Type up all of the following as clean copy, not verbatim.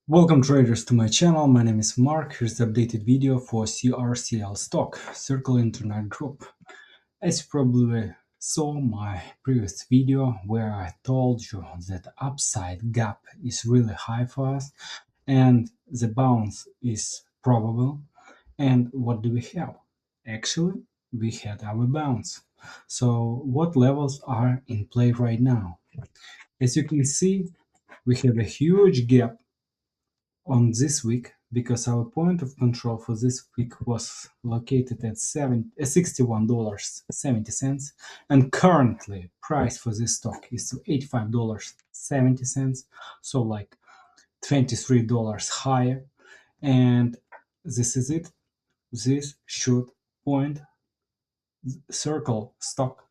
Welcome traders to my channel. My name is Mark. Here's the updated video for CRCL stock, Circle Internet Group. As you probably saw my previous video where I told you that the upside gap is really high for us and the bounce is probable. And what do we have? Actually, we had our bounce. So what levels are in play right now? As you can see, we have a huge gap on this week because our point of control for this week was located at $61.70, and currently price for this stock is $85.70, so like $23 higher. And this is it. This should point circle stock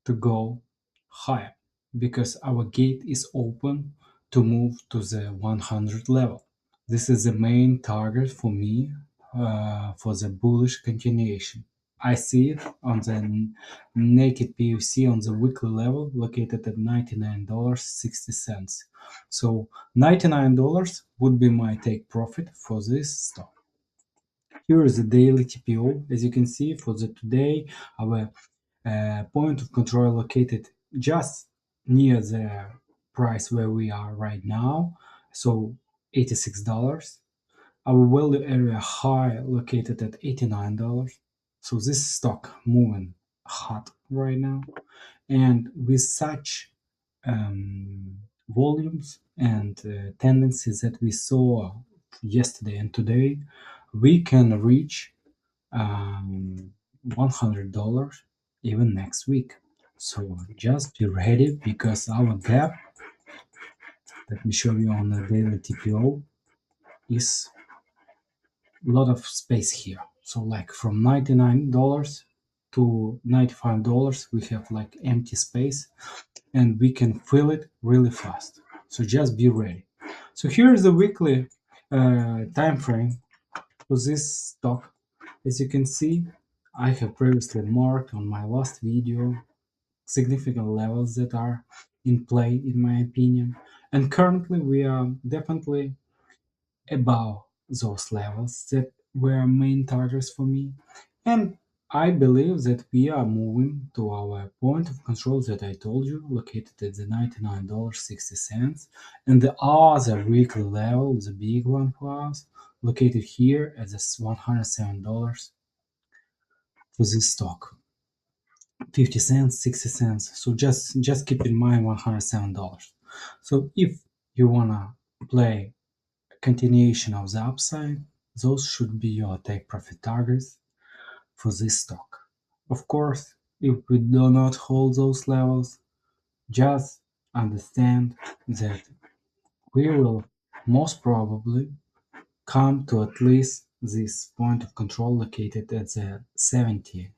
to go higher because our gate is open to move to the 100 level. This is the main target for me for the bullish continuation. I see it on the naked POC on the weekly level located at $99.60. So $99 would be my take profit for this stock. Here is the daily TPO. As you can see, for the today, our point of control located just near the price where we are right now, so $86. Our value area high located at $89. So this stock moving hot right now, and with such volumes and tendencies that we saw yesterday and today, we can reach $100 even next week. So just be ready because our gap, let me show you on the daily TPO, is a lot of space here. So like from $99 to $95, we have like empty space and we can fill it really fast. So just be ready. So here is the weekly time frame for this stock. As you can see, I have previously marked on my last video significant levels that are in play, in my opinion. And currently, we are definitely above those levels that were main targets for me. And I believe that we are moving to our point of control that I told you, located at the $99.60. And the other weekly level, the big one for us, located here at this $107 for this stock. 50 cents, 60 cents. So just keep in mind $107. So if you wanna play a continuation of the upside, those should be your take profit targets for this stock. Of course, if we do not hold those levels, just understand that we will most probably come to at least this point of control located at the $70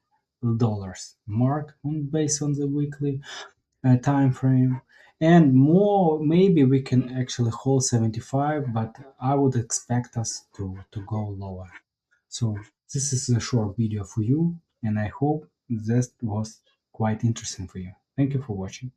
mark based on the weekly time frame, and more maybe we can actually hold 75, but I would expect us to go lower. So this is a short video for you, and I hope this was quite interesting for you. Thank you for watching.